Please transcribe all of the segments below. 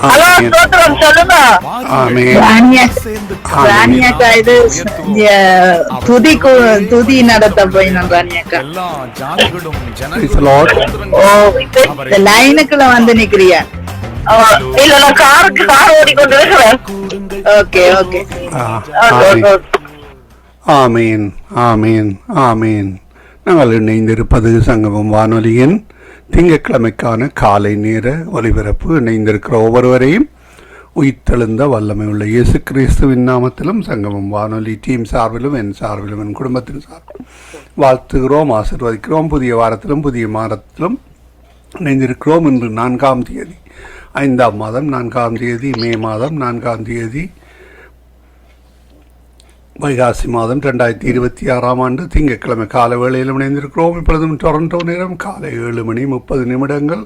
Hello ஸ்தோத்திரம் சொல்லுங்க. ராணியாக்கா இது துதி நடத்த போயினோம் ராணியாக்கா. ஓ லைனுக்குள்ள வந்து நிக்கிறியா? இல்ல நான் கார் ஓடிக்கொண்டு இருக்கிறேன். Okay okay. ஆமீன் ஆமீன் ஆமீன். நாங்கள் இணைந்திருப்பது சங்கமம் வானொலியின் திங்கட்கிழமைக்கான காலை நேர ஒலிபரப்பு. இணைந்திருக்கிற ஒவ்வொருவரையும் உயிர்த்தெழுந்த வல்லமை உள்ள இயேசு கிறிஸ்துவின் நாமத்திலும் சங்கமம் வானொலி டீம் சார்பிலும் என் சார்பிலும் என் குடும்பத்தின் சார்பிலும் வாழ்த்துகிறோம், ஆசீர்வதிக்கிறோம். புதிய வாரத்திலும் புதிய மாதத்திலும் இணைந்திருக்கிறோம். இன்று 4ஆம் தேதி 5ஆம் மாதம் 4ஆம் தேதி மே மாதம் 4ஆம் தேதி வைகாசி மாதம் 2026ஆம் ஆண்டு திங்கட்கிழமை கால வேளையில் இணைந்திருக்கிறோம். இப்பொழுதும் டொரண்டோ நேரம் காலை 7:30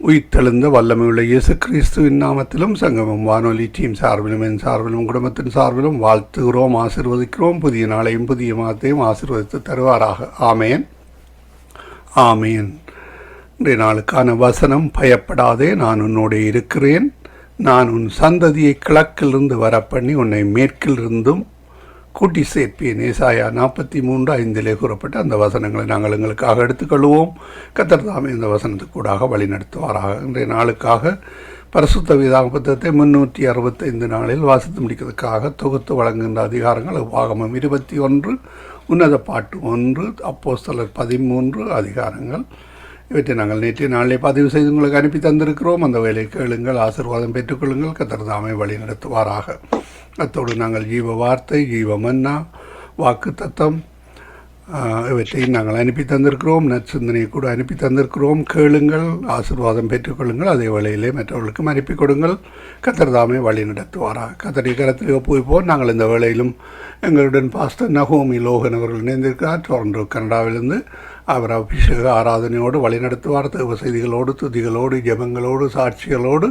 உயிர்த்தெழுந்த வல்லமையுள்ள இயேசு கிறிஸ்துவின் நாமத்திலும் சங்கமம் வானொலி டீம் சார்பிலும் என் சார்பிலும் குடும்பத்தின் சார்பிலும் வாழ்த்துகிறோம், ஆசீர்வதிக்கிறோம். புதிய நாளையும் புதிய மாதத்தையும் ஆசீர்வதித்து தருவாராக. ஆமேன் ஆமேன். இன்றைய நாளுக்கான வசனம், பயப்படாதே, நான் உன்னோடு இருக்கிறேன். நான் உன் சந்ததியை கிழக்கிலிருந்து வரப்பண்ணி உன்னை மேற்கிலிருந்தும் கூட்டி சேர்ப்பேன். ஏசாயா 43:5 கூறப்பட்ட அந்த வசனங்களை நாங்கள் எங்களுக்காக எடுத்துக்கொள்வோம். கர்த்தர் தாமே இந்த வசனத்துக்கு கூடாக வழி நடத்துவாராக. இன்றைய நாளுக்காக பரிசுத்த வேதாகம புத்தகத்தை 365 நாளில் வாசித்து முடிக்கிறதுக்காக தொகுத்து வழங்குகின்ற அதிகாரங்கள் உபாகமம் 21, உன்னத பாட்டு 1, அப்போஸ்தலர் 13 அதிகாரங்கள். இவற்றை நாங்கள் நேற்றைய நாளிலே பதிவு செய்து உங்களுக்கு அனுப்பி தந்திருக்கிறோம். அந்த வேலை கேளுங்கள், ஆசீர்வாதம் பெற்றுக்கொள்ளுங்கள். கர்த்தர் தாமே வழி நடத்துவாராக. அத்தோடு நாங்கள் ஜீவ வார்த்தை, ஜீவ மன்னா, வாக்கு தத்தம் இவற்றையும் நாங்கள் அனுப்பி தந்திருக்கிறோம். நற்சிந்தனையை கூட அனுப்பி தந்திருக்கிறோம். கேளுங்கள், ஆசீர்வாதம் பெற்றுக்கொள்ளுங்கள். அதே வேளையிலே மற்றவர்களுக்கும் அனுப்பி கொடுங்கள். கர்த்தர் தாமே வழி நடத்துவாராக. கர்த்தருடைய கரத்தில் ஒப்புவிப்போம். நாங்கள் இந்த வேளையிலும் எங்களுடன் பாஸ்டர் நகோமி லோகன் அவர்கள் இணைந்திருக்கிறார் டொரண்டோ கனடாவிலிருந்து. அவர் அபிஷேக ஆராதனையோடு வழிநடத்துவார். தேவ செய்திகளோடு, துதிகளோடு, ஜெபங்களோடு, சாட்சிகளோடு,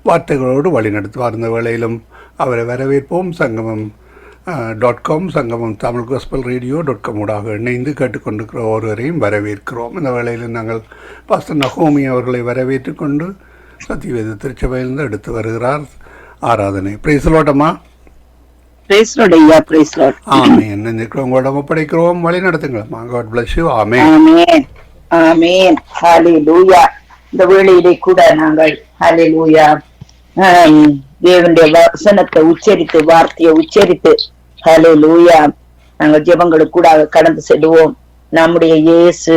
வார்த்தைகளோடு வழிநடத்துவார். இந்த வேளையிலும் அவரை வரவேற்போம். சங்கமம் .com, சங்கமம் தமிழ் கோஸ்பல் ரேடியோ .com ஊடாக இணைந்து கேட்டுக்கொண்டிருக்கிற ஒருவரையும் வரவேற்கிறோம். இந்த வேளையில் நாங்கள் பாஸ்டர் நகோமி அவர்களை வரவேற்று கொண்டு சத்தியவேத திருச்சபையிலிருந்து எடுத்து வருகிறார் ஆராதனை. Praise Lord. உங்களோட ஒப்படைக்கிறோம், வழி நடத்துங்களா. God bless you. ஆமென் ஆமென். ஹல்லேலூயா. இந்த வேளையிலே கூட நாங்கள் ஹல்லேலூயா தேவனுடைய வசனத்தை உச்சரித்து, வார்த்தையை உச்சரித்து ஹல்லேலூயா நாங்கள் ஜெபங்களுக்கு கூட கடந்து செல்வோம். நம்முடைய இயேசு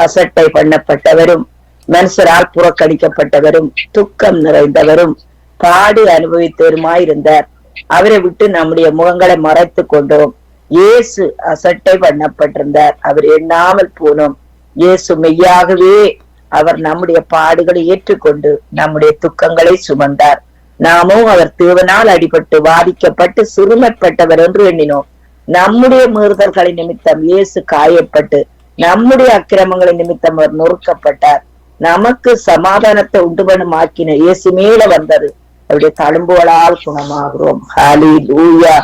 அசட்டை பண்ணப்பட்டவரும், மனுஷரால் புறக்கணிக்கப்பட்டவரும், துக்கம் நிறைந்தவரும், பாடு அனுபவித்தவருமாயிருந்தார். அவரை விட்டு நம்முடைய முகங்களை மறைத்து கொண்டோம். இயேசு அசட்டை பண்ணப்பட்டிருந்தார், அவர் எண்ணாமல் போனோம். இயேசு மெய்யாகவே அவர் நம்முடைய பாடுகளை ஏற்றுக்கொண்டு நம்முடைய துக்கங்களை சுமந்தார். நாமும் அவர் தேவனால் அடிபட்டு வாதிக்கப்பட்டு சிறுமைப்பட்டவர் என்று எண்ணினோம். நம்முடைய மீறுதல்களின் நிமித்தம் இயேசு காயப்பட்டு, நம்முடைய அக்கிரமங்களின் நிமித்தம் அவர் நொறுக்கப்பட்டார். நமக்கு சமாதானத்தை உண்டு பண்ணும் ஆக்கின இயேசு மேல வந்தது அவருடைய தழும்புகளால் குணமாகிறோம். ஹல்லேலூயா.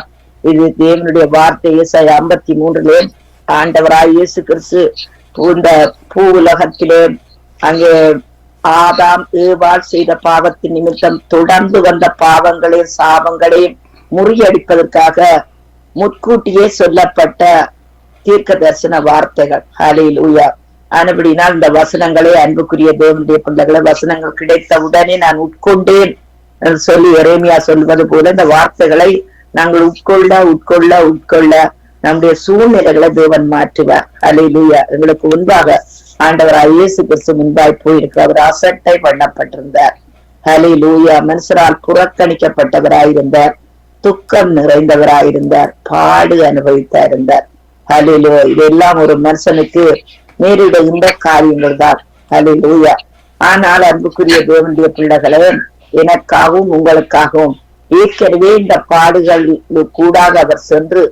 இது தேவனுடைய வார்த்தை. ஏசாயா 53 ஆண்டவராய் இயேசு கிறிஸ்து இந்த பூ உலகத்திலே அங்கே ஆதாம் ஏவாள் செய்த பாவத்தின் நிமித்தம் தொடர்ந்து வந்த பாவங்களையும் சாபங்களையும் முறியடிப்பதற்காக முற்கூட்டியே சொல்லப்பட்ட தீர்க்க தரிசன வார்த்தைகள். ஹல்லேலூயா. ஆனபடினால் இந்த வசனங்களே அன்புக்குரிய தேவனுடைய பிள்ளைகளை, வசனங்கள் கிடைத்த உடனே நான் உட்கொண்டேன் சொல்லி எரேமியா சொல்வது போல இந்த வார்த்தைகளை நாங்கள் உட்கொள்ள உட்கொள்ள உட்கொள்ள நம்முடைய சூழ்நிலைகளை தேவன் மாற்றுவார். ஹல்லேலூயா. எங்களுக்கு முன்பாக ஆண்டவராய் இயேசு கிறிஸ்து முன்பாய் போயிருக்க அவர் அசட்டை பண்ணப்பட்டிருந்தார். ஹல்லேலூயா. மனுஷரால் புறக்கணிக்கப்பட்டவராயிருந்தார், துக்கம் நிறைந்தவராயிருந்தார், பாடு அனுபவித்தாயிருந்தார். ஹல்லேலூயா. இதெல்லாம் ஒரு மனுஷனுக்கு நேரிடுகின்ற காரியங்கள் தான். ஹல்லேலூயா. ஆனால் அன்புக்குரிய தேவனுடைய பிள்ளைகளே, எனக்காகவும் உங்களுக்காகவும் ஏற்கனவே இந்த பாடுகள் கூடாக அவர் சென்று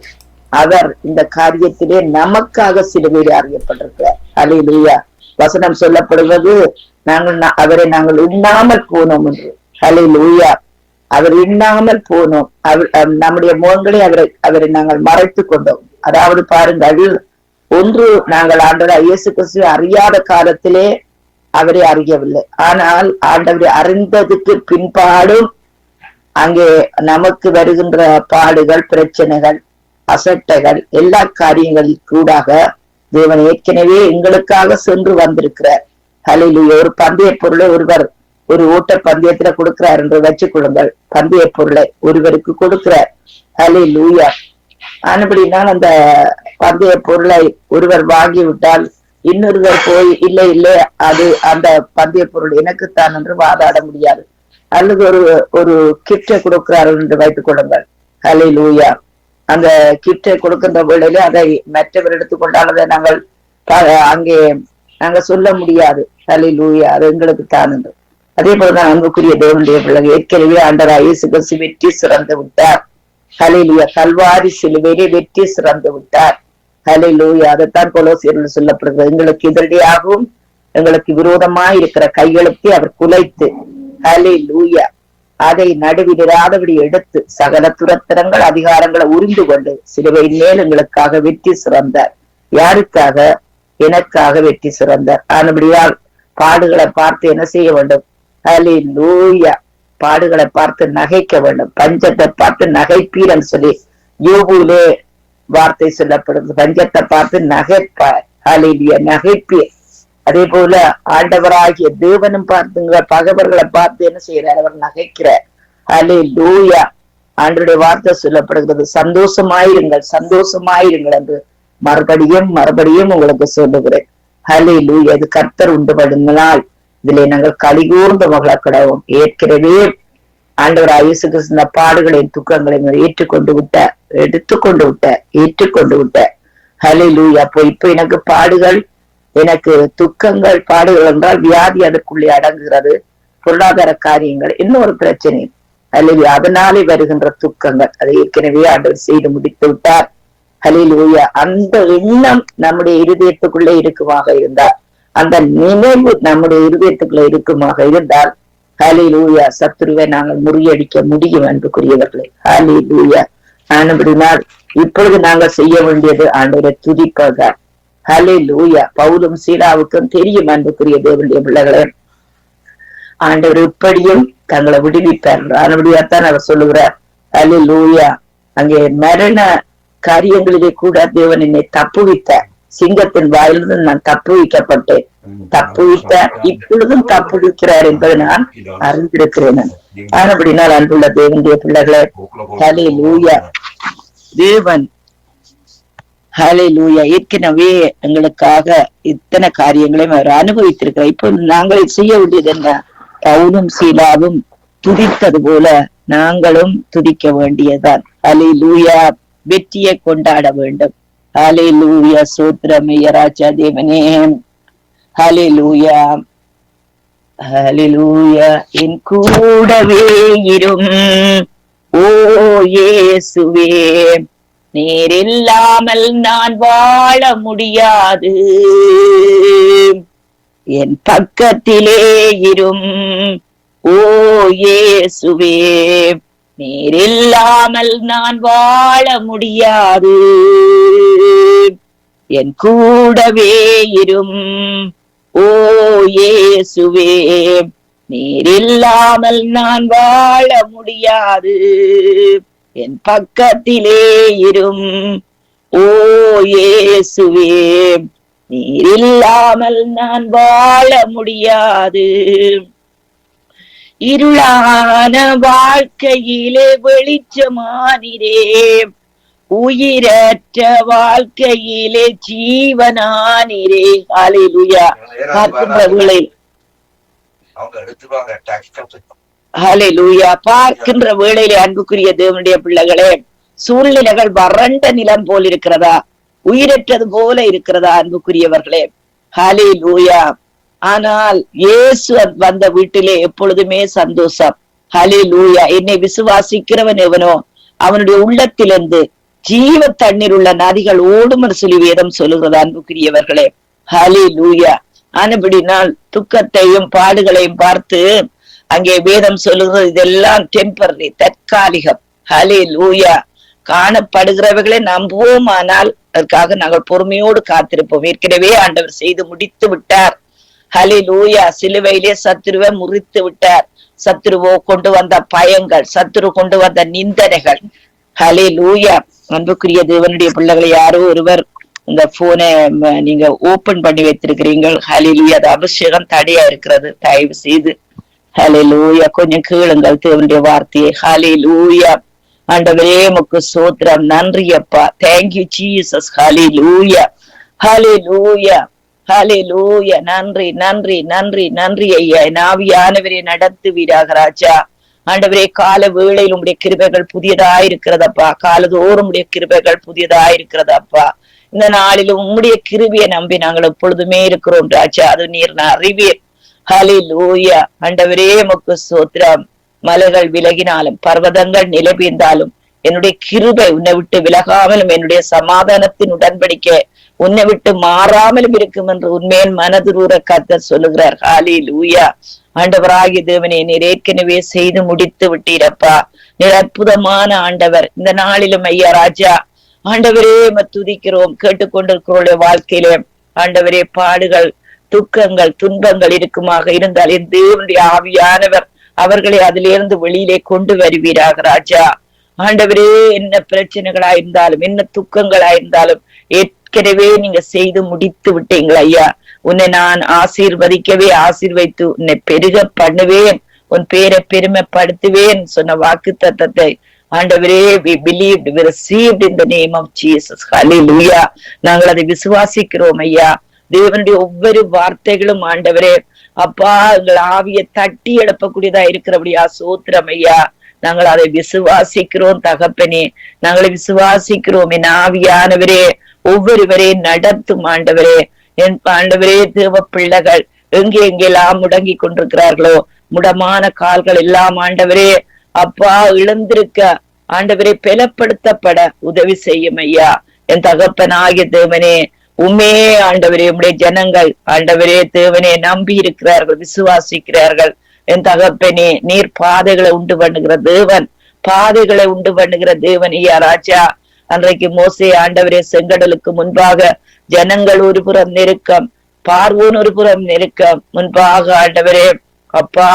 அவர் இந்த காரியத்திலே நமக்காக சிலுவையில் அறியப்பட்டிருக்கிறார். ஹல்லேலூயா. வசனம் சொல்லப்படுவது அவரை நாங்கள் உண்ணாமல் போனோம் என்று. ஹல்லேலூயா. அவர் எண்ணாமல் போனோம். நம்முடைய முகங்களை அவரை நாங்கள் மறைத்து கொண்டோம். அதாவது பாருங்கள், ஒன்று நாங்கள் ஆண்டவராகிய இயேசு கிறிஸ்துவை அறியாத காலத்திலே அவரை அறியவில்லை. ஆனால் ஆண்டவரை அறிந்ததுக்கு பின்பாடும் அங்கே நமக்கு வருகின்ற பாடுகள், பிரச்சனைகள், அசட்டைகள், எல்லா காரியங்களில் கூடாக தேவன் ஏற்கனவே எங்களுக்காக சென்று வந்திருக்கிறார். ஹல்லேலூயா. ஒரு பந்தய பொருளை ஒருவர் ஒரு ஓட்ட பந்தயத்துல கொடுக்கிறார் என்று வச்சுக் கொள்ளுங்கள். பந்தய பொருளை ஒருவருக்கு கொடுக்கிறார். ஹல்லேலூயா. ஆனபடினால் அந்த பந்தய பொருளை ஒருவர் வாங்கிவிட்டால் இன்னொருவர் போய் இல்லை இல்லை அது அந்த பந்தய பொருள் எனக்குத்தான் என்று வாதாட முடியாது. அல்லது ஒரு கிஃப்டை கொடுக்கிறார்கள் என்று வைத்துக் கொள்ளுங்கள். ஹல்லேலூயா. அந்த கிஃப்டை கொடுக்கின்ற வேளையிலே அதை மற்றவர் எடுத்துக்கொண்டால் அதை நாங்கள் அங்கே நாங்க சொல்ல முடியாது. ஹல்லேலூயா. அது எங்களுக்கு தான் என்று. அதே போலதான் அன்புக்குரிய தேவனுடைய பிள்ளைகள், ஏற்கனவே ஆண்டவராகிய இயேசு கிறிஸ்து வெற்றி சிறந்து விட்டார். ஹல்லேலூயா. கல்வாரி சிலுவையிலே வெற்றி சிறந்து விட்டார். ஹல்லேலூயா. அதைத்தான் கொலோசியரில் சொல்லப்படுகிறது. எங்களுக்கு எதிரடியாகவும் எங்களுக்கு விரோதமாய் இருக்கிற கைகளுக்கு அவர் குலைத்து, ஹல்லேலூயா, அதை நடுவிடாதபடி எடுத்து சகல துரத்திரங்கள் அதிகாரங்களை உறிந்து கொண்டு சிலுவையின் மேல் எங்களுக்காக வெற்றி சிறந்தார். யாருக்காக? எனக்காக வெற்றி சிறந்தார். ஆனபடியால் பாடுகளை பார்த்து என்ன செய்ய வேண்டும்? ஹல்லேலூயா. பாடுகளை பார்த்து நகைக்க வேண்டும். பஞ்சத்தை பார்த்து நகைப்பீரன்னு சொல்லி யோபுவிலே வார்த்தை சொல்லப்படுது. பஞ்சத்தை பார்த்து நகைப்பார். ஹல்லேலூயா. நகைப்பீர். அதே போல ஆண்டவராகிய தேவனும் பார்த்துங்க பகைவர்களை பார்த்து என்ன செய்யறார்? அவர் நகைக்கிறார். ஹல்லேலூயா. ஆண்டவருடைய வார்த்தை சொல்லப்படுகிறது, சந்தோஷமாயிருங்கள், சந்தோஷமாயிருங்கள் என்று மறுபடியும் உங்களுக்கு சொல்லுகிறேன். ஹல்லேலூயா. இது கர்த்தர் உண்டு பண்ணுங்கள். இதிலே நாங்கள் கலிகூர்ந்த மகள கடவும். ஏற்கனவே ஆண்டவராகிய இயேசு கிறிஸ்து இந்த பாடுகளையும் துக்கங்களையும் ஏற்றுக்கொண்டு விட்டார். ஹல்லேலூயா. அப்போ இப்ப எனக்கு பாடுகள், எனக்கு துக்கங்கள், பாடுகள் என்றால் வியாதி அதற்குள்ளே அடங்குகிறது. பொருளாதார காரியங்கள், இன்னொரு பிரச்சனை. ஹல்லேலூயா. அதனாலே வருகின்ற துக்கங்கள் அதை ஏற்கனவே ஆண்டவர் செய்து முடித்து விட்டார். ஹல்லேலூயா. அந்த எண்ணம் நம்முடைய இருதயத்துக்குள்ளே இருக்குமாக இருந்தால், அந்த நினைவு நம்முடைய இருதயத்துக்குள்ள இருக்குமாக இருந்தால், ஹல்லேலூயா, சத்துருவை நாங்கள் முறியடிக்க முடியும் அன்புக்குரியவர்களே. ஹல்லேலூயா. ஆனபடினால் இப்பொழுது நாங்கள் செய்ய வேண்டியது ஆண்டவரை துதிப்பதுதான். ஹல்லேலூயா. பவுலும் சீலாவுக்கும் தெரியும் அன்புக்குரிய தேவனுடைய பிள்ளைகளே, ஆண்டவர் இப்படியும் தங்களை விடுவிப்பார். ஆனபடியாத்தான் அவர் சொல்லுகிறார். ஹல்லேலூயா. அங்கே மரண காரியங்களிலே கூட தேவன் என்னை தப்புவித்தார். சிங்கத்தின் வாயிலிருந்து நான் தப்புவிக்கப்பட்டேன். தப்புவித்தார், இப்பொழுதும் தப்புவிக்கிறார் என்பதை நான் அறிந்திருக்கிறேன். ஆனபடினால் அன்புள்ள தேவனுடைய பிள்ளைகளே, ஹல்லேலூயா, தேவன் ஹல்லேலூயா ஏற்கனவே எங்களுக்காக இத்தனை காரியங்களையும் அவர் அனுபவித்திருக்கிறார். இப்போ நாங்கள் செய்ய வேண்டியது என்ன? பவுலும் சீலாவும் துதித்தது போல நாங்களும் துதிக்க வேண்டியதுதான். ஹல்லேலூயா. வெற்றியை கொண்டாட வேண்டும். ஹல்லேலூயா. சோத்திரமைய ராஜா தேவனே. ஹல்லேலூயா. ஹல்லேலூயா. என் கூடவே இரும் ஓ இயேசுவே, நீர் இல்லாமல் நான் வாழ முடியாது. என் பக்கத்திலே இரும் ஓ இயேசுவே, நீர் இல்லாமல் நான் வாழ முடியாது. என் கூடவே இரும் ஓ இயேசுவே, நீர் இல்லாமல் நான் வாழ முடியாது. என் பக்கத்திலே இரும் ஓ இயேசுவே, நீர் இல்லாமல் நான் வாழ முடியாது. இருளான வாழ்க்கையிலே வெளிச்சமானிரே, உயிரற்ற வாழ்க்கையிலே ஜீவனானிரே. ஹல்லேலூயா. ஹல்லேலூயா. பார்க்கின்ற வேளையிலே அன்புக்குரிய தேவனுடைய பிள்ளைகளே, சூழ்நிலைகள் வறண்ட நிலம் போல் இருக்கிறதா? உயிரற்றது போல இருக்கிறதா அன்புக்குரியவர்களே? ஹல்லேலூயா. ஆனால் இயேசு வந்த வீட்டிலே எப்பொழுதுமே சந்தோஷம். ஹல்லேலூயா. என்னை விசுவாசிக்கிறவன் எவனோ அவனுடைய உள்ளத்திலிருந்து ஜீவ தண்ணீர் உள்ள நதிகள் ஓடும் என்று சொல்லி வேதம் சொல்லுகிறது அன்புக்குரியவர்களே. ஹல்லேலூயா. ஆனபடினால் துக்கத்தையும் பாடுகளையும் பார்த்து அங்கே வேதம் சொல்லுகிறது, இதெல்லாம் டெம்பரரி, தற்காலிகம். ஹல்லேலூயா. காணப்படுகிறவர்களை நம்புவோம், ஆனால் அதற்காக நாங்கள் பொறுமையோடு காத்திருப்போம். ஏற்கனவே ஆண்டவர் செய்து முடித்து விட்டார். ஹல்லேலூயா. சிலுவையிலே சத்துருவை முறித்து விட்டார். சத்துருவோ கொண்டு வந்த பயங்கள், சத்துரு கொண்டு வந்த நிந்தனைகள். ஹல்லேலூயா. அன்புக்குரிய தேவனுடைய பிள்ளைகளை யாரோ ஒருவர் இந்த போனை நீங்க ஓபன் பண்ணி வைத்திருக்கிறீர்கள். ஹல்லேலூயா. அது அபிஷேகம் தடையா இருக்கிறது. தயவு செய்து ஹல்லேலூயா கொஞ்சம் கேளுங்கள் தேவனுடைய வார்த்தையை. ஹல்லேலூயா. ஆண்டவரே உமக்கு ஸ்தோத்திரம். நன்றி அப்பா. Thank you Jesus. Hallelujah. Hallelujah. Hallelujah. நன்றி நன்றி நன்றி நன்றி ஐயா. என் ஆவியானவரை நடத்துவீராக ராஜா. ஆண்டவரே கால வேளையில் உங்களுடைய கிருபைகள் புதியதாயிருக்கிறதப்பா. காலதோறும் உடைய கிருபைகள் புதியதாயிருக்கிறதப்பா. இந்த நாளிலும் உம்முடைய கிருபையை நம்பி நாங்கள் எப்பொழுதுமே இருக்கிறோம் ராஜா. அது நீர் அறிவீர். ஹல்லேலூயா. ஆண்டவரே உமக்கு ஸ்தோத்திரம். மலைகள் விலகினாலும் பர்வதங்கள் நிலைபெய்ந்தாலும் என்னுடைய கிருபை உன்னை விட்டு விலகாமலும் என்னுடைய சமாதானத்தின் உடன்படிக்கை உன்னை விட்டு மாறாமலும் இருக்கும் என்று உண்மையின் மனதுரூர கர்த்தர் சொல்லுகிறார். ஹல்லேலூயா. ஆண்டவராகிய தேவனே, நீர் ஏற்கனவே செய்து முடித்து விட்டீரப்பா. நீர் அற்புதமான ஆண்டவர். இந்த நாளிலும் ஐயா ராஜா ஆண்டவரே துதிக்கிறோம். கேட்டுக்கொண்டிருக்கிறோடைய வாழ்க்கையிலே ஆண்டவரே பாடுகள், துக்கங்கள், துன்பங்கள் இருக்குமாக இருந்தால் என் தேவனுடைய ஆவியானவர் அவர்களை அதிலிருந்து வெளியிலே கொண்டு வருவீராக ராஜா. ஆண்டவரே என்ன பிரச்சனைகளாயிருந்தாலும் என்ன துக்கங்களாயிருந்தாலும் ஏற்கனவே நீங்க செய்து முடித்து விட்டீங்களா ஐயா. உன்னை நான் ஆசீர்வதிக்கவே ஆசீர்வைத்து உன்னை பெருக பண்ணுவேன், உன் பேரை பெருமைப்படுத்துவேன் சொன்ன வாக்கு தத்தத்தை ஆண்டவரே we believed, we received in the name of Jesus. Hallelujah. நாங்கள் அதை விசுவாசிக்கிறோம் ஐயா. தேவனுடைய ஒவ்வொரு வார்த்தைகளும் ஆண்டவரே அப்பா எங்கள் ஆவியை தட்டி எழுப்பக்கூடியதா இருக்கிறபடியா சோத்திரம் ஐயா. நாங்கள் அதை விசுவாசிக்கிறோம் தகப்பனே. நாங்களை விசுவாசிக்கிறோம். என் ஆவியானவரே ஒவ்வொருவரையும் நடத்தும் ஆண்டவரே. என் ஆண்டவரே தேவ பிள்ளைகள் எங்கே எங்கெல்லாம் முடங்கி கொண்டிருக்கிறார்களோ முடமான கால்கள் எல்லாம் ஆண்டவரே அப்பா இழந்திருக்க ஆண்டவரே பலப்படுத்தப்பட உதவி செய்யும் ஐயா. என் தகப்பனாகிய தேவனே உமே ஆண்டவரே உம்முடைய ஜனங்கள் ஆண்டவரே தேவனே நம்பி இருக்கிறார்கள், விசுவாசிக்கிறார்கள். என் தகப்பனே நீர் பாதைகளை உண்டு பண்ணுகிற தேவன், பாதைகளை உண்டு பண்ணுகிற தேவன் ஐயா ராஜா. அன்றைக்கு மோசே ஆண்டவரே செங்கடலுக்கு முன்பாக ஜனங்கள் ஒரு புறம் நெருக்கம், பார்வோன் ஒரு புறம் நெருக்கம் முன்பாக ஆண்டவரே அப்பா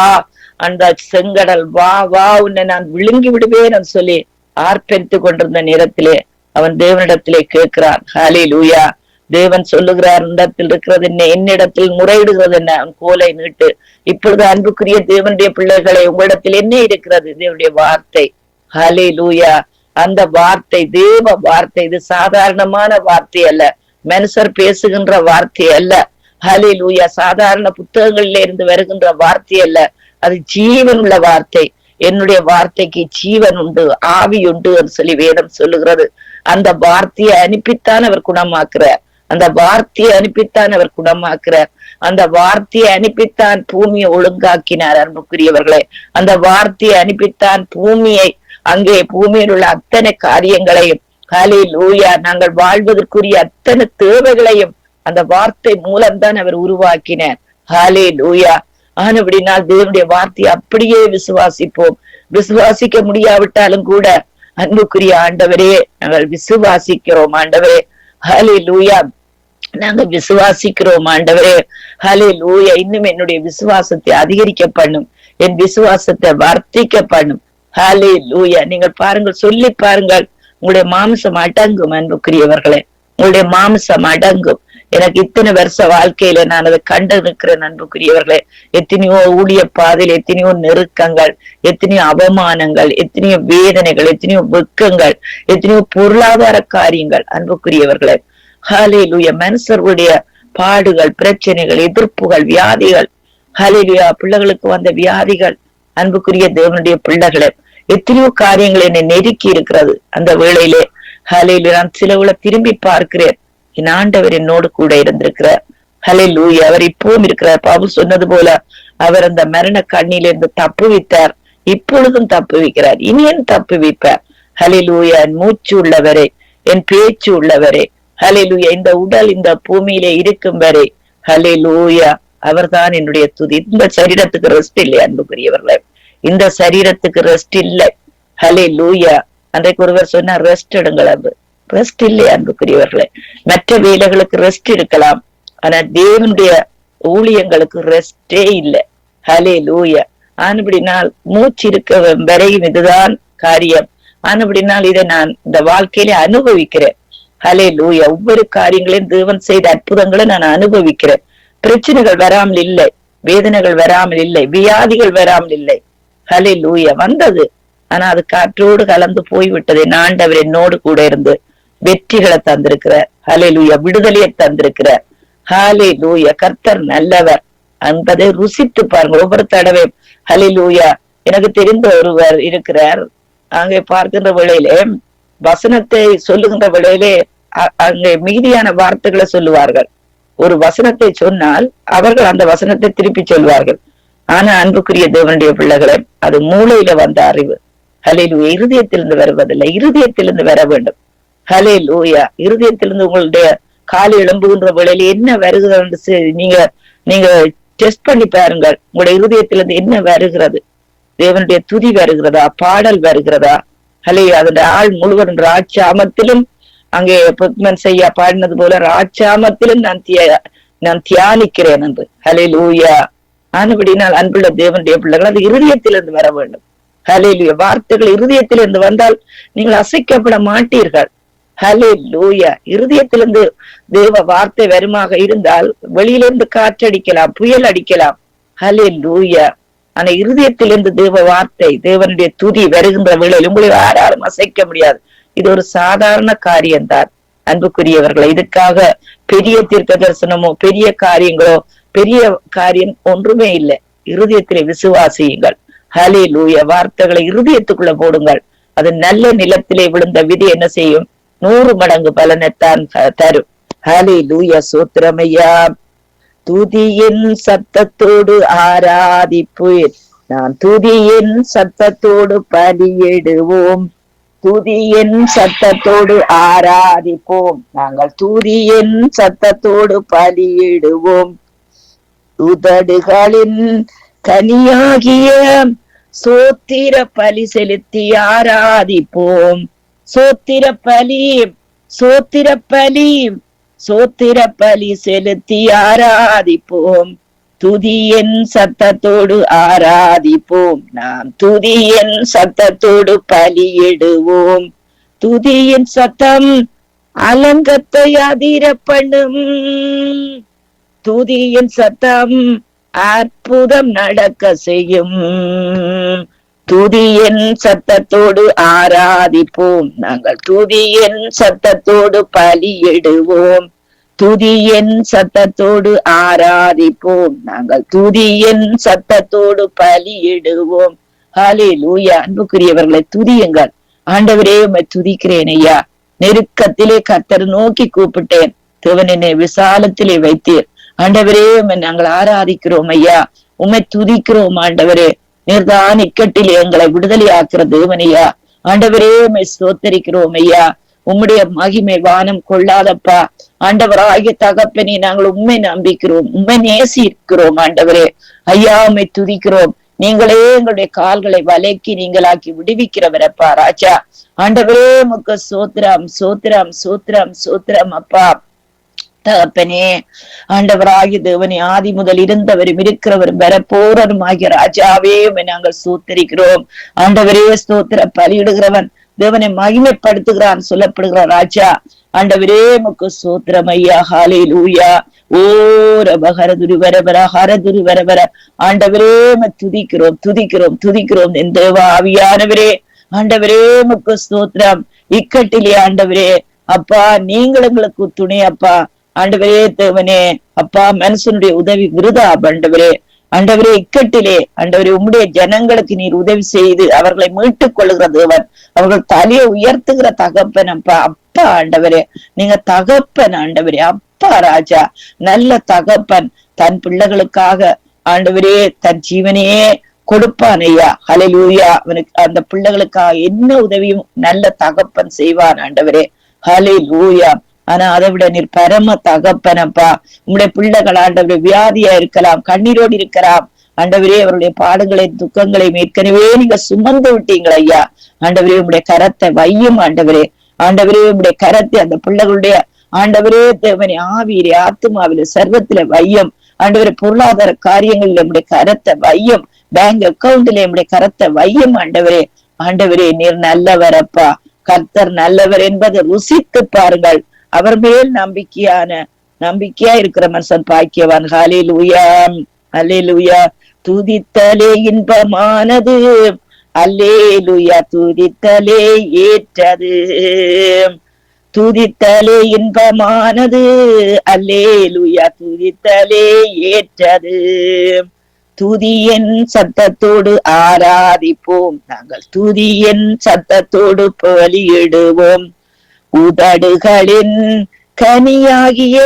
அந்த செங்கடல் வா வா உன்னை நான் விழுங்கி விடுவேன் சொல்லி ஆர்ப்பரித்து கொண்டிருந்த நேரத்திலே அவன் தேவனிடத்திலே கேட்கிறான். ஹல்லேலூயா. தேவன் சொல்லுகிறார், இடத்தில் இருக்கிறது என்ன, என்னிடத்தில் முறையிடுகிறது என்ன, அவன் கோலை நீட்டு. இப்பொழுது அன்புக்குரிய தேவனுடைய பிள்ளைகளை உங்களிடத்தில் என்ன இருக்கிறது? தேவனுடைய வார்த்தை. ஹல்லேலூயா. அந்த வார்த்தை தேவ வார்த்தை. இது சாதாரணமான வார்த்தை அல்ல, மனுஷர் பேசுகின்ற வார்த்தை அல்ல. ஹல்லேலூயா. சாதாரண புத்தகங்களில இருந்து வருகின்ற வார்த்தை அல்ல, அது ஜீவன் உள்ள வார்த்தை. என்னுடைய வார்த்தைக்கு ஜீவன் உண்டு, ஆவி உண்டு என்று சொல்லி வேதம் சொல்லுகிறது. அந்த வார்த்தையை அனுப்பித்தான் அவர் குணமாக்குறார். அந்த வார்த்தையை அனுப்பித்தான் அவர் குணமாக்குறார். அந்த வார்த்தையை அனுப்பித்தான் பூமியை ஒழுங்காக்கினார். அன்புக்குரியவர்களே, அந்த வார்த்தையை அனுப்பித்தான் பூமியை அங்கே பூமியில் உள்ள அத்தனை காரியங்களையும் ஹல்லேலூயா நாங்கள் வாழ்வதற்குரிய அத்தனை தேவைகளையும் அந்த வார்த்தை மூலம்தான் அவர் உருவாக்கினார். ஹல்லேலூயா. ஆனபடினால் தேவனுடைய வார்த்தையை அப்படியே விசுவாசிப்போம். விசுவாசிக்க முடியாவிட்டாலும் கூட அன்புக்குரிய ஆண்டவரே நாங்கள் விசுவாசிக்கிறோம் ஆண்டவரே. ஹல்லேலூயா. நாங்கள் விசுவாசிக்கிறோம் ஆண்டவரே. ஹல்லேலூயா. இன்னும் என்னுடைய விசுவாசத்தை அதிகரிக்க பண்ணும், என் விசுவாசத்தை வர்த்திக்க பண்ணும். ஹல்லேலூயா. நீங்கள் பாருங்கள், சொல்லி பாருங்கள், உங்களுடைய மாம்சம் அடங்கும் அன்புக்குரியவர்களே, உங்களுடைய மாம்சம் அடங்கும். எனக்கு இத்தனை வருஷ வாழ்க்கையில நான் அதை கண்டு நிற்கிறேன் அன்புக்குரியவர்களே. எத்தனையோ ஊழிய பாதையில் எத்தனையோ நெருக்கங்கள், எத்தனையோ அவமானங்கள், எத்தனையோ வேதனைகள், எத்தனையோ வெட்கங்கள், எத்தனையோ பொருளாதார காரியங்கள் அன்புக்குரியவர்களே. ஹல்லேலூயா. மனுஷருடைய பாடுகள், பிரச்சனைகள், எதிர்ப்புகள், வியாதிகள். ஹல்லேலூயா. பிள்ளைகளுக்கு வந்த வியாதிகள் அன்புக்குரிய தேவனுடைய பிள்ளைகளே, எத்தனையோ காரியங்கள் என்னை நெருக்கி இருக்கிறது. அந்த வேளையிலே ஹல்லேலூயா நான் சிலவுல திரும்பி பார்க்கிறேன், என் ஆண்டவர் என்னோடு கூட இருந்திருக்கிறார். ஹல்லேலூயா. அவர் இப்பவும் இருக்கிறார். பவுல் சொன்னது போல அவர் அந்த மரண கண்ணிலிருந்து தப்புவித்தார், இப்பொழுதும் தப்புவிக்கிறார், இனியும் தப்புவிப்பார். ஹல்லேலூயா. என் மூச்சு உள்ளவரே, என் பேச்சு உள்ளவரே, ஹல்லேலூயா. இந்த உடல் இந்த பூமியிலே இருக்கும் வரை ஹல்லேலூயா அவர்தான் என்னுடைய துதி. இந்த சரீரத்துக்கு ரெஸ்ட் இல்லை அன்புக்குரியவர்களே, இந்த சரீரத்துக்கு ரெஸ்ட் இல்லை. ஹல்லேலூயா. அன்றைக்கு ஒருவர் சொன்னார், ரெஸ்ட் எடுங்கள். ரெஸ்ட் இல்லை அன்புக்குரியவர்களே. மற்ற வேலைகளுக்கு ரெஸ்ட் இருக்கலாம், ஆனா தேவனுடைய ஊழியங்களுக்கு ரெஸ்டே இல்லை. ஹலே லூயா. ஆனபடினால் மூச்சு இருக்க வரையும் இதுதான் காரியம். ஆனபடினால் இதை நான் இந்த வாழ்க்கையில அனுபவிக்கிறேன். ஹலே லூயா. ஒவ்வொரு காரியங்களையும் தேவன் செய்த அற்புதங்களை நான் அனுபவிக்கிறேன். பிரச்சனைகள் வராமல் இல்லை, வேதனைகள் வராமல் இல்லை, வியாதிகள் வராமல் இல்லை. ஹலே லூயா. வந்தது, ஆனா அது காற்றோடு கலந்து போய்விட்டது. ஆண்டவர் என்னோடு கூட இருந்து வெற்றிகளை தந்திருக்கிறார். ஹலே லூயா. விடுதலையை தந்திருக்கிறார். ஹலே லூயா. கர்த்தர் நல்லவர் என்பதை ருசித்து பாருங்க ஒவ்வொரு தடவையும். ஹலே லூயா. எனக்கு தெரிந்த ஒருவர் இருக்கிறார். அங்கே பார்க்கின்ற வேளையிலே, வசனத்தை சொல்லுகின்ற வேளையிலே அங்கே மீதியான வார்த்தைகளை சொல்லுவார்கள். ஒரு வசனத்தை சொன்னால் அவர்கள் அந்த வசனத்தை திருப்பி சொல்வார்கள். ஆனா அன்புக்குரிய தேவனுடைய பிள்ளைகளை, அது மூளையில வந்த அறிவு. ஹலே லூயா. இருதயத்திலிருந்து வருவதில்லை, இருதயத்திலிருந்து வர வேண்டும். ஹலே லூயா. இருதயத்திலிருந்து உங்களுடைய காலை எழும்புகின்ற வேளையில என்ன வருகிறது நீங்க டெஸ்ட் பண்ணி பாருங்கள். உங்களுடைய இருதயத்திலிருந்து என்ன வருகிறது? தேவனுடைய துதி வருகிறதா? பாடல் வருகிறதா? ஹலே. அதனுடைய ஆள் முழுவதும் ராட்சாமத்திலும், அங்கே புக்மன் செய்யா பாடினது போல, ராட்சாமத்திலும் நான் தியானிக்கிறேன் என்று. ஹலே லூயா. ஆனபடினால் அன்புள்ள தேவனுடைய பிள்ளைகள், அது இருதயத்திலிருந்து வர வேண்டும். ஹலே லூயா. வார்த்தைகள் இருதயத்திலிருந்து வந்தால் நீங்கள் அசைக்கப்பட மாட்டீர்கள். ஹலே லூயா. இருதயத்திலிருந்து தேவ வார்த்தை வருமாக இருந்தால் வெளியிலிருந்து காற்றடிக்கலாம், புயல் அடிக்கலாம். ஹலே லூயா. ஆனா இருதயத்திலிருந்து தேவ வார்த்தை, தேவனுடைய துதி வருகின்ற வேளையில் உங்களை யாராலும் அசைக்க முடியாது. இது ஒரு சாதாரண காரியம்தான் அன்புக்குரியவர்களை. இதுக்காக பெரிய தீர்க்க தரிசனமோ பெரிய காரியங்களோ பெரிய காரியம் ஒன்றுமே இல்லை. இருதயத்திலே விசுவாசியுங்கள். ஹலே லூயா. வார்த்தைகளை இருதயத்துக்குள்ள போடுங்கள். அது நல்ல நிலத்திலே விழுந்த விதி என்ன செய்யும்? 100 மடங்கு பலனைத்தான் தரும். ஹலே லூயா. சோத்திரமையா. துதியின் சத்தத்தோடு ஆராதிப்பேன் நான், துதியின் சத்தத்தோடு பலியிடுவோம். துதியின் சத்தத்தோடு ஆராதிப்போம் நாங்கள், துதியின் சத்தத்தோடு பலியிடுவோம். உதடுகளின் கனியாகிய சோத்திர பலி செலுத்தி ஆராதிப்போம். சோத்திர பலி, சோத்திர பலி, சோத்திர பலி செலுத்தி ஆராதிப்போம். துதியின் சத்தத்தோடு ஆராதிப்போம் நாம், துதியின் சத்தத்தோடு பலியிடுவோம். துதியின் சத்தம் அலங்கத்தை அதிர பண்ணும். துதியின் சத்தம் அற்புதம் நடக்க செய்யும். துதியின் சத்தத்தோடு ஆராதிப்போம் நாங்கள், துதியின் சத்தத்தோடு பலியிடுவோம். துதியின் சத்தத்தோடு ஆராதிப்போம் நாங்கள், துதியின் சத்தத்தோடு பலியிடுவோம். ஹல்லேலூயா. அன்புக்குரியவர்களை துதியுங்கள். ஆண்டவரே உம்மை துதிக்கிறேன் ஐயா. நெருக்கத்திலே கர்த்தர் நோக்கி கூப்பிட்டேன், தேவன் என்னை விசாலத்திலே வைத்தீர். ஆண்டவரே உம்மை நாங்கள் ஆராதிக்கிறோம் ஐயா, உம்மை துதிக்கிறோம் ஆண்டவரே. நீர்தான் இக்கட்டிலே எங்களை விடுதலை ஆக்குற தேவனையா. ஆண்டவரே உம்மை ஸ்தோத்தரிக்கிறோம் ஐயா. உம்முடைய மகிமை வானம் கொள்ளாதப்பா. ஆண்டவராகிய தகப்பனே, நாங்கள் உண்மை நம்பிக்கிறோம், உண்மை நேசிக்கிறோம் ஆண்டவரே. ஐயா உம்மை துதிக்கிறோம். நீங்களே எங்களுடைய கால்களை வலைக்கு நீங்களாக்கி விடுவிக்கிறவரப்பா ராஜா. ஆண்டவரே உமக்கு சோத்திரம் சோத்திரம் சோத்திரம் சோத்திரம் அப்பா தகப்பனே. ஆண்டவராகிய தேவனே, ஆதி முதல் இருந்தவரும் இருக்கிறவரும் வரப்போறரும் ஆகிய ராஜாவே உம்மை நாங்கள் ஸ்தோத்தரிக்கிறோம். ஆண்டவரே ஸ்தோத்திர பலியிடுகிறவன் தேவனை மகிமைப்படுத்துகிறான் சொல்லப்படுகிற ராஜா. ஆண்டவரே உமக்கு ஸ்தோத்திரம் ஐயா. ஹல்லேலூயா. ஓ ரபஹரதுரி வரவர ஹரதுரி வரவர. ஆண்டவரே உம்மை துதிக்கிறோம் துதிக்கிறோம் துதிக்கிறோம் என் தேவ ஆவியானவரே. ஆண்டவரே உமக்கு ஸ்தோத்திரம். இக்கட்டிலே ஆண்டவரே அப்பா நீங்கள் எங்களுக்கு துணை அப்பா. ஆண்டவரே தேவனே அப்பா, மனுஷனுடைய உதவி விருதா ஆண்டவரே. ஆண்டவரே இக்கட்டிலே ஆண்டவரே உம்முடைய ஜனங்களுக்கு நீர் உதவி செய்து அவர்களை மீட்டுக் கொள்ளுகிற தேவன், அவர்கள் தலையை உயர்த்துகிற தகப்பன் அப்பா. அப்பா ஆண்டவரே நீங்க தகப்பன் ஆண்டவரே. அப்பா ராஜா, நல்ல தகப்பன். தன் பிள்ளைகளுக்காக ஆண்டவரே தன் ஜீவனையே கொடுப்பான் ஐயா. ஹல்லேலூயா. அவனுக்கு அந்த பிள்ளைகளுக்காக என்ன உதவியும் நல்ல தகப்பன் செய்வான் ஆண்டவரே. ஹல்லேலூயா. ஆனா அதை விட நீர் பரம தகப்பனப்பா. உங்களுடைய பிள்ளைகள் ஆண்டவரே வியாதியா இருக்கலாம், கண்ணீரோடு இருக்கலாம் ஆண்டவரே. அவருடைய பாடுகளை துக்கங்களை ஏற்கனவே நீங்க சுமந்து விட்டீங்களா ஐயா. ஆண்டவரே உங்களுடைய கரத்தை வையும் ஆண்டவரே. ஆண்டவரே உங்களுடைய கரத்தை அந்த பிள்ளைகளுடைய ஆண்டவரே தேவனே ஆவியிலே ஆத்துமாவிலே சர்வத்தில வையும். ஆண்டவரே பொருளாதார காரியங்களில் நம்முடைய கரத்தை வையும், பேங்க் அக்கவுண்ட்ல நம்முடைய கரத்தை வையும். ஆண்டவரே ஆண்டவரே நீர் நல்லவரப்பா, கர்த்தர் நல்லவர் என்பதை ருசித்து பாருங்கள். அவர் மேல் நம்பிக்கையா இருக்கிற மனுஷன் பாக்கியவான். ஹல்லேலூயா, ஹல்லேலூயா. துதித்தலே இன்பமானது, அல்லேலூயா. துதித்தலே ஏற்றது, துதித்தலே இன்பமானது, அல்லேலூயா. துதித்தலே ஏற்றது. துதியின் சத்தத்தோடு ஆராதிப்போம், நாங்கள் துதியின் சத்தத்தோடு பலியிடுவோம். உதடுகளின் கனியாகிய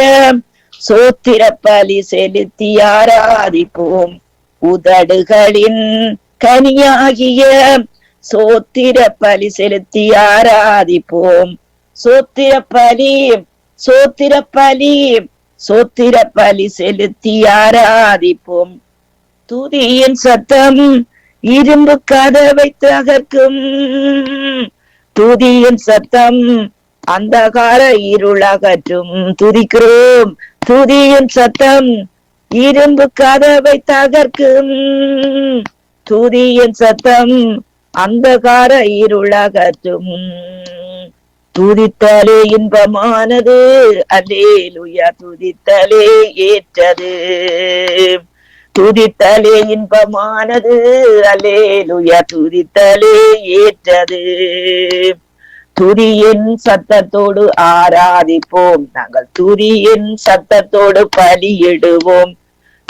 சோத்திர பலி செலுத்தி ஆராதிப்போம். உதடுகளின் கனியாகிய சோத்திர பலி செலுத்தி ஆராதிப்போம். சோத்திர பலி, சோத்திர பலி, சோத்திர பலி செலுத்தி ஆராதிப்போம். துதியின் சத்தம் இரும்பு கதவை தகர்க்கும், துதியின் சத்தம் அந்தகார இருளகற்றும். துதிக்கிறோம். துதியின் சத்தம் இரும்பு கதவை தகர்க்கும், துதியின் சத்தம் அந்தகார இருளகற்றும். துதித்தலே இன்பமானது, அல்லேலூயா. துதித்தலே ஏற்றது, துதித்தலே இன்பமானது, அல்லேலூயா. துதித்தலே ஏற்றது. துதியின் சத்தத்தோடு ஆராதிப்போம், நாங்கள் துதியின் சத்தத்தோடு பலியிடுவோம்.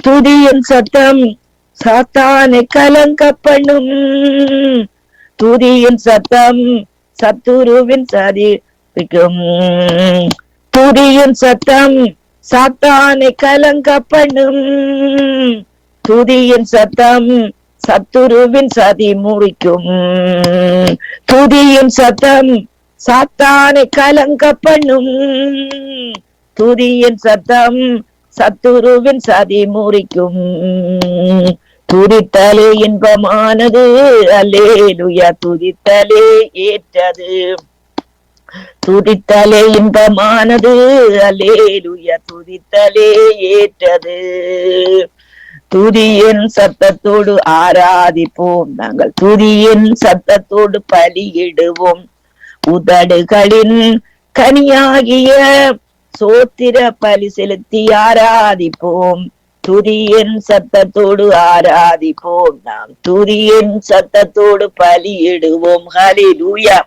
துதியின் சத்தம் சாத்தானை கலங்க பண்ணும், துதியின் சத்தம் சத்துருவின் சதிக்கும். துதியின் சத்தம் சாத்தானை கலங்க பண்ணும், துதியின் சத்தம் சத்துருவின் சதி முறிக்கும். துதியின் சத்தம் சாத்தானை கலங்க பண்ணும், துதியின் சத்தம் சத்துருவின் சதி முறிக்கும். துதித்தலே இன்பமானது, அல்லேலூயா. துதித்தலே ஏற்றது, துதித்தலே இன்பமானது, அல்லேலூயா. துதித்தலே ஏற்றது. துதியின் சத்தத்தோடு ஆராதிப்போம், நாங்கள் துதியின் சத்தத்தோடு பலியிடுவோம். உதடுகளின் கனியாகிய சோத்திர பலி செலுத்தி ஆராதிப்போம். துதியின் சத்தத்தோடு ஆராதிப்போம், நாம் துதியின் சத்தத்தோடு பலியிடுவோம். ஹல்லேலூயா.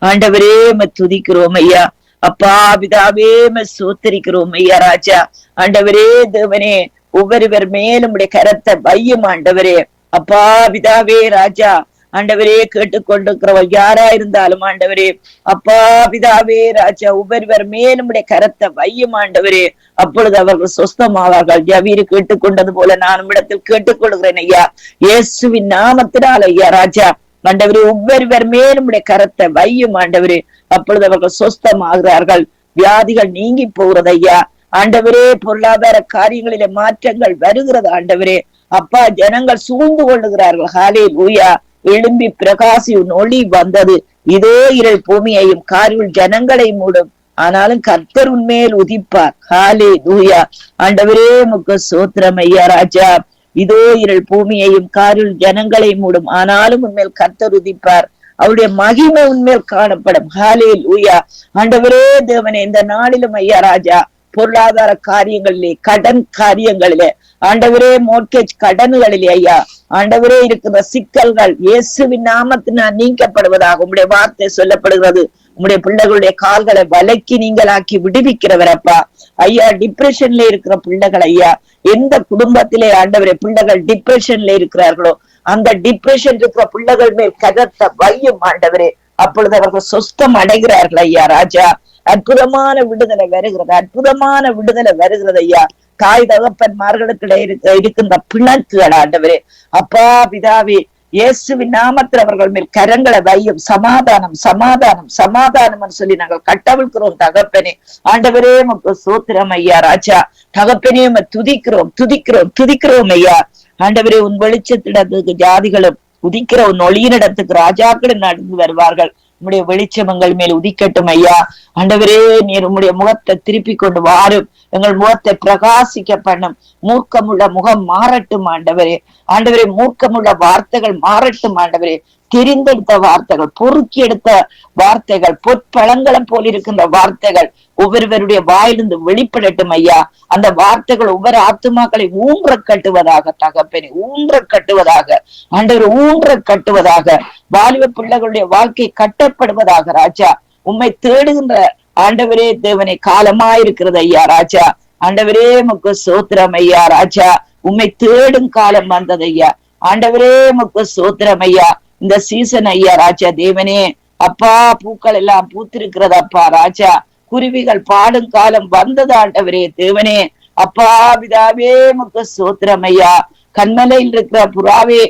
ஆண்டவரே துதிக்கிறோம் ஐயா. அப்பா பிதாவே சோத்தரிக்கிறோம் ஐயா ராஜா. ஆண்டவரே தேவனே, ஒவ்வொருவர் மேலும் உடைய கரத்தை வையும் ஆண்டவரே. அப்பா பிதாவே ராஜா, ஆண்டவரே கேட்டுக்கொண்டிருக்கிறவர் யாரா இருந்தாலும் ஆண்டவரே, அப்பா பிதாவே ராஜா, ஒவ்வொருவர் மேலும் உடைய கரத்தை வையும் ஆண்டவரே. அப்பொழுது அவர்கள் சொஸ்தமாவார்கள். ஜவீரு கேட்டுக்கொண்டது போல நான் இடத்தில் கேட்டுக்கொள்கிறேன் ஐயா, இயேசுவின் நாமத்தினால் ஐயா ராஜா. ஆண்டவரே ஒவ்வொருவர் மேலும் உடைய கரத்தை வையும் ஆண்டவரே. அப்பொழுது அவர்கள் சொஸ்தமாகிறார்கள், வியாதிகள் நீங்கி போகிறது ஐயா. ஆண்டவரே பொருளாதார காரியங்களிலே மாற்றங்கள் வருகிறது ஆண்டவரே. அப்பா ஜனங்கள் சூழ்ந்து கொள்ளுகிறார்கள். ஹல்லேலூயா. எழும்பி பிரகாசி ஒளி வந்தது, இதோ இருள் பூமியையும் காரில் ஜனங்களை மூடும், ஆனாலும் கர்த்தர் உன்மேல் உதிப்பார். ஹல்லேலூயா. ஆண்டவரே உமக்கு ஸ்தோத்திரம் ஐயா ராஜா. இதோ இருள் பூமியையும் காரில் ஜனங்களை மூடும், ஆனாலும் உன்மேல் கர்த்தர் உதிப்பார். அவருடைய மகிமை உன்மேல் காணப்படும். ஹல்லேலூயா. ஆண்டவரே தேவனே, இந்த நாளிலும் ஐயா ராஜா பொருளாதார காரியங்களிலே, கடன் காரியங்களிலே, ஆண்டவரே மோர்கேஜ் கடன்களிலே ஐயா, ஆண்டவரே இருக்கிற சிக்கல்கள் இயேசுவின் நாமத்தினால் நீக்கப்படுவதாக உம்முடைய வார்த்தை சொல்லப்படுகிறது. உம்முடைய பிள்ளைகளுடைய கால்களை வலைக்கு நீங்களாக்கி விடுவிக்கிறவரப்பா ஐயா. டிப்ரெஷன்ல இருக்கிற பிள்ளைகள் ஐயா, எந்த குடும்பத்திலே ஆண்டவரே பிள்ளைகள் டிப்ரெஷன்ல இருக்கிறார்களோ அந்த டிப்ரெஷன் இருக்கிற பிள்ளைகள் மேல் கரத்தை வையும் ஆண்டவரே. அப்பொழுது அவர்கள் சொஸ்தம் அடைகிறார்கள் ஐயா ராஜா. அற்புதமான விடுதலை வருகிறது, அற்புதமான விடுதலை வருகிறது ஐயா. தாய் தகப்பன்மார்களுக்கு இருக்கின்ற பிணக்குகள் ஆண்டவரே, அப்பா பிதாவே இயேசுவின் நாமத்தில் அவர்கள் மேல் கரங்களை வையும். சமாதானம் சமாதானம் சமாதானம் சொல்லி நாங்கள் கட்டவிழ்கிறோம் தகப்பனே. ஆண்டவரே உமக்கு ஸ்தோத்திரம் ஐயா ராஜா. தகப்பனே துதிக்கிறோம் துதிக்கிறோம் துதிக்கிறோம் ஐயா. ஆண்டவரே உன் வெளிச்சத்திடத்துக்கு ஜாதிகளும் உதிக்கிற உன் ஒளியினிடத்துக்கு ராஜாக்களும் நடந்து வருவார்கள். உம்முடைய வெளிச்சம் எங்கள் மேல் உதிக்கட்டும் ஐயா. ஆண்டவரே, நீர் உம்முடைய முகத்தை திருப்பி கொண்டு வாரும், எங்கள் முகத்தை பிரகாசிக்க பண்ணும். மூர்க்கமுள்ள முகம் மாறட்டும் ஆண்டவரே. ஆண்டவரே, மூர்க்கமுள்ள வார்த்தைகள் மாறட்டும் ஆண்டவரே. தெரிந்தெடுத்த வார்த்தைகள், பொறுக்கி எடுத்த வார்த்தைகள், பொற்பழங்கலம் போல் இருக்கின்ற வார்த்தைகள் ஒவ்வொருவருடைய வாயிலிருந்து வெளிப்படட்டும் ஐயா. அந்த வார்த்தைகள் ஒவ்வொரு ஆத்துமாக்களை ஊன்ற கட்டுவதாக தகப்பனே, ஊன்ற கட்டுவதாக ஆண்டவர், ஊன்ற கட்டுவதாக. வாலிப பிள்ளைகளுடைய வாழ்க்கை கட்டப்படுவதாக ராஜா. உம்மை தேடுகின்ற ஆண்டவரே தேவனை காலமாயிருக்கிறது ஐயா ராஜா. ஆண்டவரே உமக்கு ஸ்தோத்திரம் ஐயா ராஜா. உம்மை தேடும் காலம் வந்தது ஐயா. ஆண்டவரே உமக்கு ஸ்தோத்திரம் ஐயா. இந்த சீசன் ஐயா ராஜா தேவனே, அப்பா பூக்கள் எல்லாம் பூத்திருக்கிறது அப்பா ராஜா. குருவிகள் பாடும் காலம் வந்தது ஆண்டவரே தேவனே. அப்பா பிதாவே உமக்கு ஸ்தோத்திரம் ஐயா. கண்மலையில் இருக்கிற புறாவே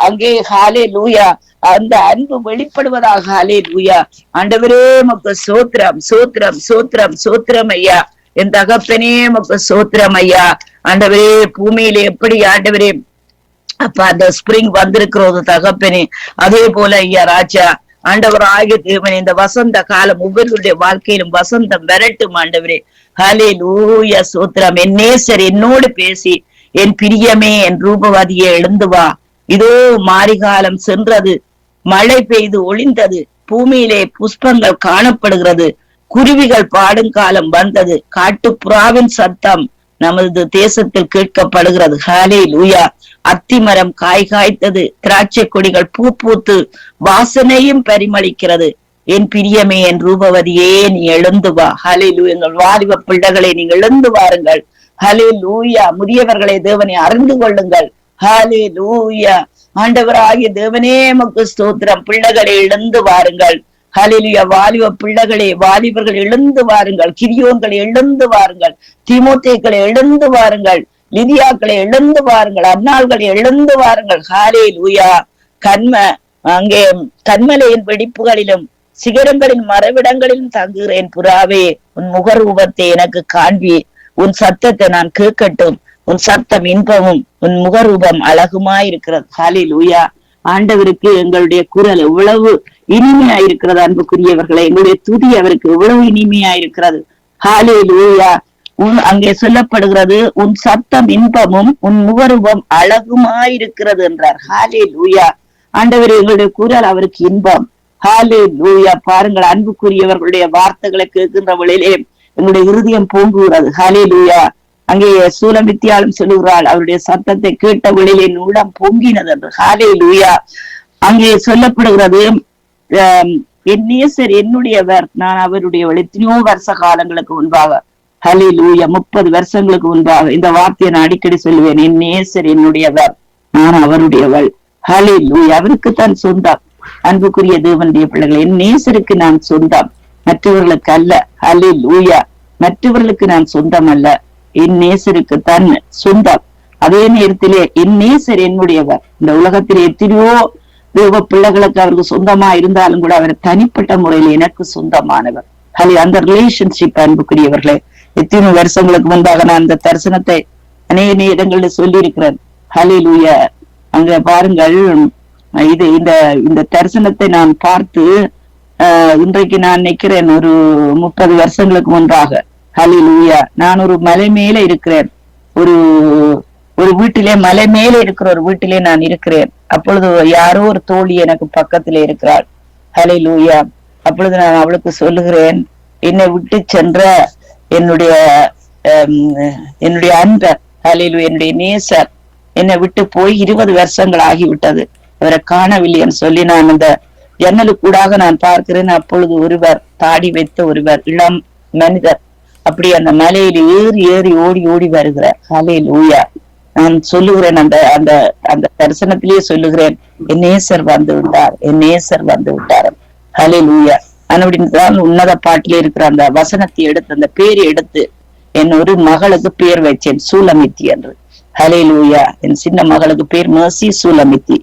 அங்கே ஹாலே லூயா, அந்த அன்பு வெளிப்படுவதாக ஹாலே லூயா. ஆண்டவரே உமக்கு ஸ்தோத்திரம், சோத்திரம், சோத்திரம், சோத்திரம் ஐயா. என் தகப்பனே உமக்கு ஸ்தோத்திரம் ஐயா. ஆண்டவரே, பூமியில எப்படி ஆண்டவரே அப்பா அந்த ஸ்பிரிங் வந்திருக்கிறது தகப்பனே, அதே போல ஐயா ராஜா. ஆண்டவர் ஆகிய தேவனே, இந்த வசந்த காலம் ஒவ்வொருடைய வாழ்க்கையிலும் வசந்தம் வரட்டும் ஆண்டவரே. ஹலே லூயா, சோத்திரம். என் நேசர் என்னோடு பேசி, என் பிரியமே என் ரூபவதியே எழுந்து வா. இதோ மாரிகாலம் சென்றது, மழை பெய்து ஒளிந்தது, பூமியிலே புஷ்பங்கள் காணப்படுகிறது, குருவிகள் பாடும் காலம் வந்தது, காட்டுப்புறாவின் சத்தம் நமது தேசத்தில் கேட்கப்படுகிறது. ஹலே லூயா. அத்திமரம் காய் காய்த்தது, திராட்சை கொடிகள் பூ பூத்து வாசனையும் பரிமளிக்கிறது. என் பிரியமே என் ரூபவதியே நீ எழுந்து வா. ஹலே லூயா. எங்கள் வாலிப பிள்ளைகளை நீங்கள் எழுந்து வாருங்கள். ஹலே லூயா. முதியவர்களை தேவனை அறிந்து கொள்ளுங்கள். ஹலே லூயா. ஆண்டவராகிய தேவனே உமக்கு ஸ்தோத்திரம். பிள்ளைகளை எழுந்து வாருங்கள். ஹல்லேலூயா. வாலிப பிள்ளைகளே, வாலிபர்கள் எழுந்து வாருங்கள். கிரியோன்களை எழுந்து வாருங்கள். தீமோத்தேக்களை எழுந்து வாருங்கள். லிதியாக்களை எழுந்து வாருங்கள். அன்னாள்களை எழுந்து வாருங்கள். ஹல்லேலூயா. அங்கே கண்மலையின் வெடிப்புகளிலும் சிகரங்களின் மறைவிடங்களிலும் தங்குகிறேன் புறாவே, உன் முகரூபத்தை எனக்கு காண்பி, உன் சத்தத்தை நான் கேட்கட்டும். உன் சத்தம் இன்பமும் உன் முகரூபம் அழகுமாயிருக்கிறது. ஹல்லேலூயா. ஆண்டவருக்கு எங்களுடைய குரல் எவ்வளவு இனிமையாயிருக்கிறது அன்புக்குரியவர்களை. எங்களுடைய துதி அவருக்கு எவ்வளவு இனிமையாயிருக்கிறது. ஹல்லேலூயா. அங்கே சொல்லப்படுகிறது, உன் சத்தம் இன்பமும் உன் முகரூபம் அழகுமாயிருக்கிறது என்றார். ஹல்லேலூயா. ஆண்டவர் எங்களுடைய குரல் அவருக்கு இன்பம். ஹல்லேலூயா. பாருங்கள் அன்புக்குரியவர்களுடைய வார்த்தைகளை கேட்கின்ற வழியிலே எங்களுடைய இருதயம் பொங்குகிறது. ஹல்லேலூயா. அங்கே சூலமித்தியாலும் சொல்லுகிறாள், அவருடைய சத்தத்தை கேட்ட வழியிலே உள்ளம் பொங்கினது என்று. ஹல்லேலூயா. அங்கே சொல்லப்படுகிறது, என் நேசர் என்னுடையவர், நான் அவருடைய எத்தனையோ வருஷ காலங்களுக்கு முன்பாக, ஹல்லேலூயா, 30 வருஷங்களுக்கு முன்பாக இந்த வார்த்தையை நான் அடிக்கடி சொல்லுவேன். என் நேசர் என்னுடையவர், நான் அவருடையவள். ஹல்லேலூயா. அவருக்குத்தான் சொந்தம். அன்புக்குரிய தேவனுடைய பிள்ளைகள், என் நேசருக்கு நான் சொந்தம், மற்றவர்களுக்கு அல்ல. ஹல்லேலூயா. மற்றவர்களுக்கு நான் சொந்தம் அல்ல, என் நேசருக்கு தான் சொந்தம். அதே நேரத்திலே என் நேசர் என்னுடையவர். இந்த உலகத்திலே எத்தனையோ தேவ பிள்ளைகளுக்கு அவருக்கு சொந்தமா இருந்தாலும் கூட அவர் தனிப்பட்ட முறையில் எனக்கு சொந்தமானவர். அந்த ரிலேஷன்ஷிப் அன்புக்குரியவர்களே, எத்தனை வருஷங்களுக்கு முன்பாக நான் அந்த தரிசனத்தை அநேக நேரங்கள்ல சொல்லி இருக்கிறேன். ஹல்லேலூயா. அங்க பாருங்கள், இந்த தரிசனத்தை நான் பார்த்து இன்றைக்கு நான் நினைக்கிறேன் ஒரு 30 வருஷங்களுக்கு முன்பாக. ஹல்லேலூயா. நான் ஒரு மலை மேல இருக்கிறேன், ஒரு வீட்டிலே, மலை மேல இருக்கிற ஒரு வீட்டிலே நான் இருக்கிறேன். அப்பொழுது யாரோ ஒரு தோழி எனக்கு பக்கத்திலே இருக்கிறாள். ஹல்லேலூயா. அப்பொழுது நான் அவளுக்கு சொல்லுகிறேன், என்னை விட்டு சென்ற என்னுடைய அன்ப, ஹல்லேலூயா, என்னுடைய நேசர் என்னை விட்டு போய் 20 வருஷங்கள் ஆகிவிட்டது, அவரை காணவில்லைன்னு சொல்லி நான் அந்த ஜன்னலுக்கூடாக நான் பார்க்கிறேன். அப்பொழுது ஒருவர், தாடி வைத்த ஒருவர், இளம் மனிதர், அப்படி அந்த மலையில ஏறி ஏறி ஓடி ஓடி வருகிறார். ஹல்லேலூயா. நான் சொல்லுகிறேன், அந்த தரிசனத்திலேயே சொல்லுகிறேன், என் நேசர் வந்து விட்டார், என் நேசர் வந்து விட்டார். ஹல்லேலூயா. அப்படின்தான் உன்னத பாட்டிலே இருக்கிற அந்த வசனத்தை எடுத்து, அந்த பேரை எடுத்து என் ஒரு மகளுக்கு பேர் வச்சேன், சூலமித்தி என்று. ஹல்லேலூயா. என் சின்ன மகளுக்கு பேர் மேர்சி சூலமித்தி.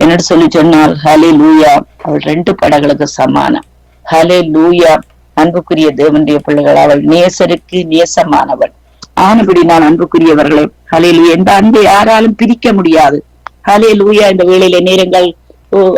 என்னட்டு சொல்லி சொன்னால், ஹல்லேலூயா, அவள் 2 படங்களுக்கு சமானம். ஹல்லேலூயா. அன்புக்குரிய தேவனுடைய பிள்ளைகள், அவள் நேசருக்கு நேசமானவள். ஆனபடி நான் அன்புக்குரியவர்களே, ஹல்லேலூயா, இந்த அன்பை யாராலும் பிரிக்க முடியாது. ஹல்லேலூயா. இந்த வேளையில நேரங்கள்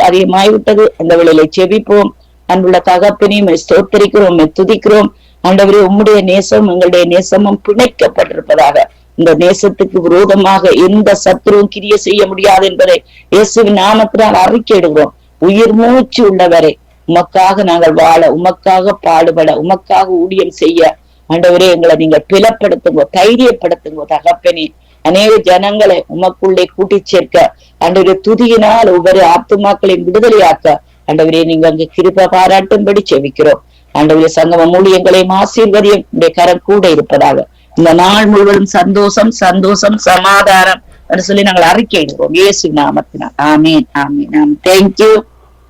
அதிகமாய்விட்டது. அந்த வேளையில செபிப்போம். அன்புள்ள தகப்பனையும் ஸ்தோத்தரிக்கிறோம், துதிக்கிறோம். ஆண்டவரே, உம்முடைய நேசம் எங்களுடைய நேசமும் பிணைக்கப்பட்டிருப்பதாக. இந்த நேசத்துக்கு விரோதமாக எந்த சத்துருவும் கிரிய செய்ய முடியாது என்பதை இயேசுவின் நாமத்தினால் அறிக்கையிடுகிறோம். உயிர் மூச்சு உள்ளவரை உமக்காக நாங்கள் வாழ, உமக்காக பாடுபட, உமக்காக ஊழியம் செய்ய ஆண்டவரே எங்களை நீங்கள் பிளப்படுத்துங்கோ, தைரியப்படுத்துங்கோ தகப்பனே. அநேக ஜனங்களை உமக்குள்ளே கூட்டி சேர்க்க ஆண்டவரே, துதியினால் ஒவ்வொரு ஆத்துமாக்களையும் விடுதலையாக்க ஆண்டவரே நீங்க அங்கு கிருபை பாராட்டும்படி செபிக்கிறோம். ஆண்டவரே, சங்கமம் ஊழியங்களையும் ஆசீர்வதியும் உடைய கரம் கூட இருப்பதாக. இந்த நாள் முழுவதும் சந்தோஷம், சந்தோஷம், சமாதானம் என்று சொல்லி நாங்கள் அறிக்கையிடுவோம் இயேசு நாமத்தினால். ஆமீன், ஆமீன், ஆமீன். தேங்க்யூ,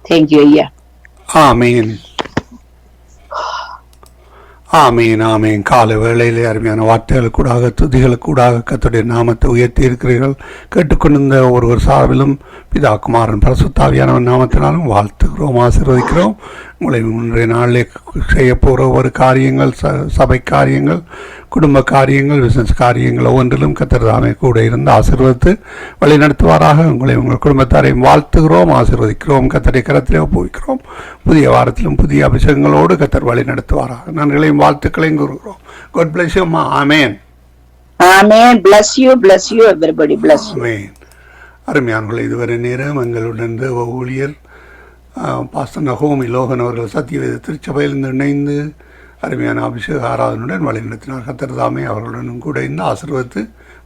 தேங்க்யூ ஐயா. ஆமீன், ஆமீன், ஆமீன். கால வேளையிலே அருமையான வார்த்தைகளுக்கூடாக துதிகளுக்கூடாக கர்த்தருடைய நாமத்தை உயர்த்தி இருக்கிறீர்கள். கேட்டுக்கொண்டிருந்த ஒருவர் சார்பிலும் பிதா குமாரன் பரிசுத்தாவியானவன் நாமத்தினாலும் வாழ்த்துகிறோம், ஆசீர்வதிக்கிறோம். உங்களை இன்றைய நாளிலே செய்ய போகிற ஒரு காரியங்கள், சபை காரியங்கள், குடும்ப காரியங்கள், பிசினஸ் காரியங்கள் ஒவ்வொன்றிலும் கர்த்தர் தாமே கூட இருந்து ஆசீர்வதித்து வழி நடத்துவாராக. உங்களை உங்கள் குடும்பத்தாரையும் வாழ்த்துகிறோம், ஆசீர்வதிக்கிறோம். கர்த்தருடைய கரத்திலே ஒப்புவிக்கிறோம். புதிய வாரத்திலும் புதிய அபிஷேகங்களோடு கர்த்தர் வழி நடத்துவாராக. நன்றிகளையும் வாழ்த்துக்களையும் கூறுகிறோம். God bless you, அம்மா. ஆமென். Amen. Bless you, bless you, everybody. Bless you. ஆமென். அருமையானவர்களே, இதுவரை நேரம் எங்களுடன் தேவ ஊழியர் பாஸ்டர் நகோமி லோகன் அவர்கள் சத்தியவேத திருச்சபையிலிருந்து இணைந்து அருமையான அபிஷேக ஆராதனுடன் வழி நடத்தினார். கர்த்தர் தாமே அவர்களுடன் கூட இருந்து ஆசீர்வதித்து